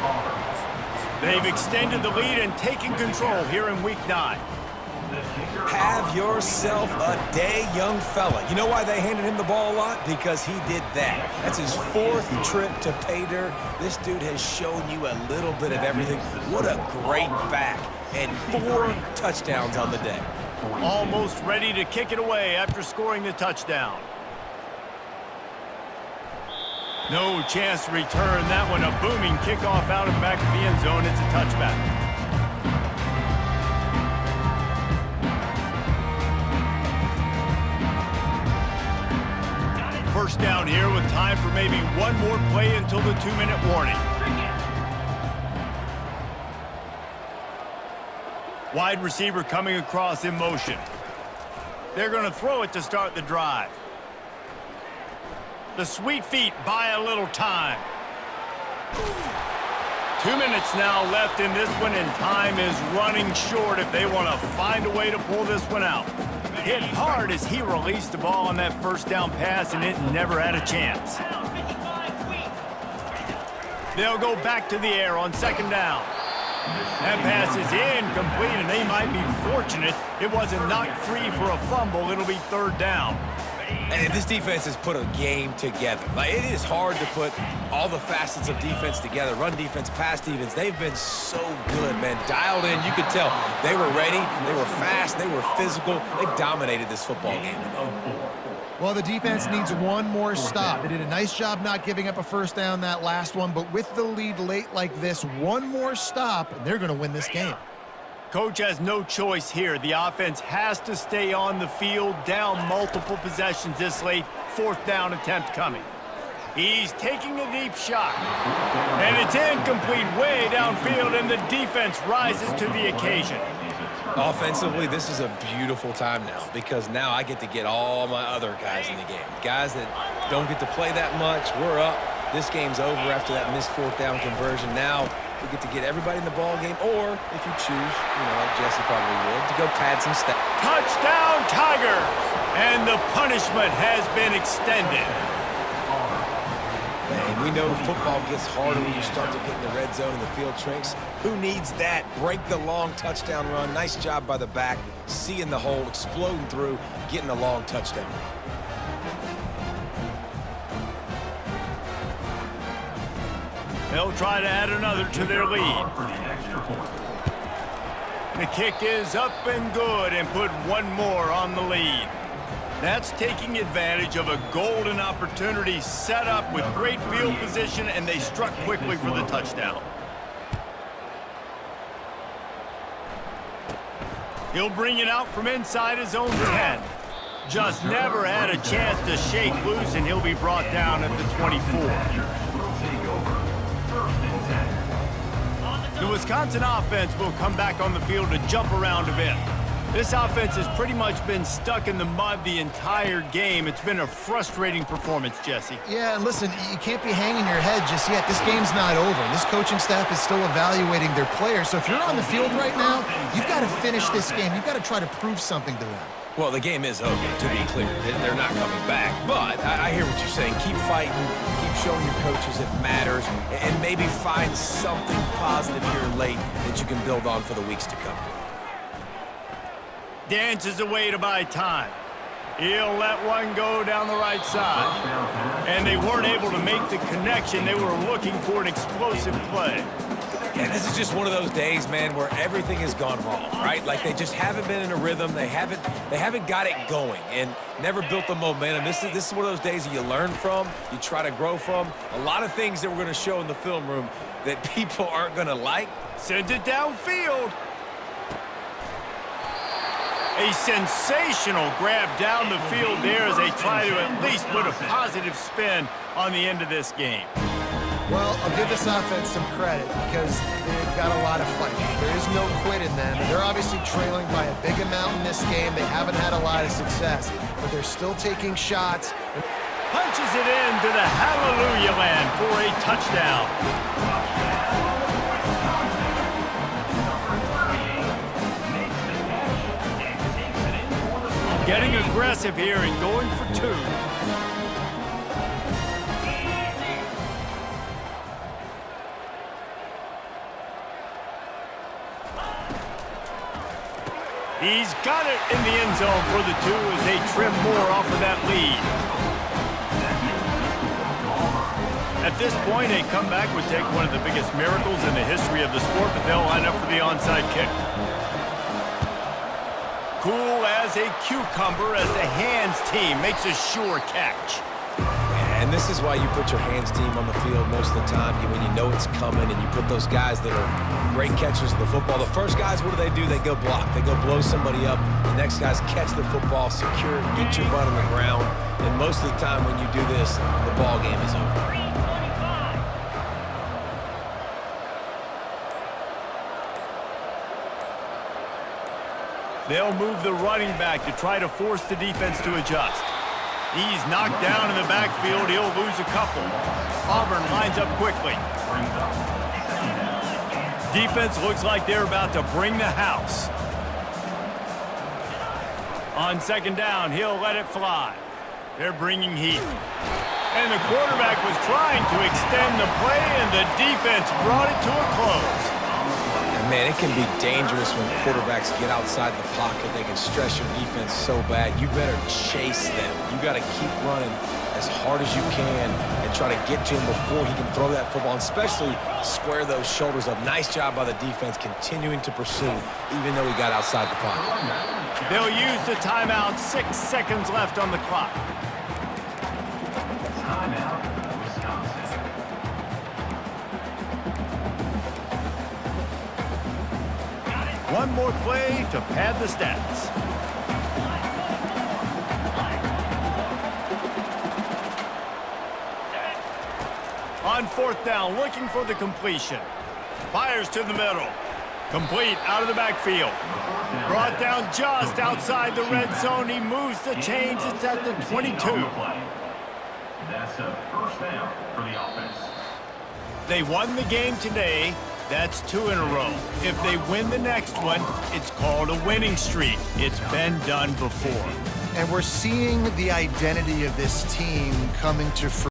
They've extended the lead and taken control here in Week 9. Have yourself a day, young fella. You know why they handed him the ball a lot? Because he did that. That's his 4th trip to pay dirt. This dude has shown you a little bit of everything. What a great back. And 4 touchdowns on the day. Almost ready to kick it away after scoring the touchdown. No chance to return that one. A booming kickoff out of the back of the end zone. It's a touchback. First down here with time for maybe one more play until the 2-minute warning. Wide receiver coming across in motion. They're going to throw it to start the drive. The sweet feet buy a little time. 2 minutes now left in this one, and time is running short if they want to find a way to pull this one out. Hit hard as he released the ball on that first down pass, and it never had a chance. They'll go back to the air on 2nd down. That pass is incomplete, and they might be fortunate it wasn't knocked free for a fumble. It'll be 3rd down. And this defense has put a game together. Like, it is hard to put all the facets of defense together. Run defense, pass defense. They've been so good, man. Dialed in, you could tell. They were ready, they were fast, they were physical. They dominated this football game. Well, the defense needs one more stop. They did a nice job not giving up a first down that last one, but with the lead late like this, one more stop, and they're going to win this game. Coach has no choice here. The offense has to stay on the field, down multiple possessions this late. 4th down attempt coming. He's taking a deep shot. And it's incomplete way downfield, and the defense rises to the occasion. Offensively, this is a beautiful time now because now I get to get all my other guys in the game. Guys that don't get to play that much, we're up. this game's over after that missed fourth down conversion. Now we get to get everybody in the ball game, or if you choose, like Jesse probably would, to go pad some stats. Touchdown, Tigers! And the punishment has been extended. Man, we know football gets harder when you start to get in the red zone and the field shrinks. Who needs that? Break the long touchdown run. Nice job by the back, seeing the hole, exploding through, getting a long touchdown run. They'll try to add another to their lead. The kick is up and good and put one more on the lead. That's taking advantage of a golden opportunity set up with great field position, and they struck quickly for the touchdown. He'll bring it out from inside his own 10. Just never had a chance to shake loose, and he'll be brought down at the 24. The Wisconsin offense will come back on the field to jump around a bit. This offense has pretty much been stuck in the mud the entire game. It's been a frustrating performance, Jesse. Yeah, and listen, you can't be hanging your head just yet. This game's not over. This coaching staff is still evaluating their players. So if you're on the field right now, you've got to finish this game. You've got to try to prove something to them. Well, the game is over, to be clear. They're not coming back. But I hear what you're saying. Keep fighting. Keep showing your coaches it matters. And maybe find something positive here late that you can build on for the weeks to come. Dances away to buy time. He'll let one go down the right side. And they weren't able to make the connection. They were looking for an explosive play. And this is just one of those days, man, where everything has gone wrong, right? Like they just haven't been in a rhythm. They haven't got it going and never built the momentum. This is one of those days that you learn from, you try to grow from. A lot of things that we're going to show in the film room that people aren't going to like. Sends it downfield. A sensational grab down the field there as they try to at least put a positive spin on the end of this game. Well, I'll give this offense some credit because they've got a lot of fight. There is no quit in them. They're obviously trailing by a big amount in this game. They haven't had a lot of success, but they're still taking shots. Punches it into the hallelujah land for a touchdown. Getting aggressive here and going for two. He's got it in the end zone for the two as they trim more off of that lead. At this point, a comeback would take one of the biggest miracles in the history of the sport, but they'll line up for the onside kick. Cool as a cucumber as the hands team makes a sure catch. And this is why you put your hands team on the field most of the time when you know it's coming, and you put those guys that are great catchers of the football. The first guys, what do? They go block. They go blow somebody up. The next guys catch the football, secure, get your butt on the ground. And most of the time when you do this, the ball game is over. They'll move the running back to try to force the defense to adjust. He's knocked down in the backfield. He'll lose a couple. Auburn lines up quickly. Defense looks like they're about to bring the house. On second down, he'll let it fly. They're bringing heat. And the quarterback was trying to extend the play, and the defense brought it to a close. Man, it can be dangerous when quarterbacks get outside the pocket. They can stress your defense so bad. You better chase them. You got to keep running as hard as you can and try to get to him before he can throw that football, and especially square those shoulders up. Nice job by the defense continuing to pursue, even though he got outside the pocket. They'll use the timeout. 6 seconds left on the clock. Timeout, Wisconsin. One more play to pad the stats. On fourth down, looking for the completion. Fires to the middle. Complete out of the backfield. Brought down just outside the red zone. He moves the chains. It's at the 22. That's a first down for the offense. They won the game today. That's 2 in a row. If they win the next one, it's called a winning streak. It's been done before. And we're seeing the identity of this team coming to fruition.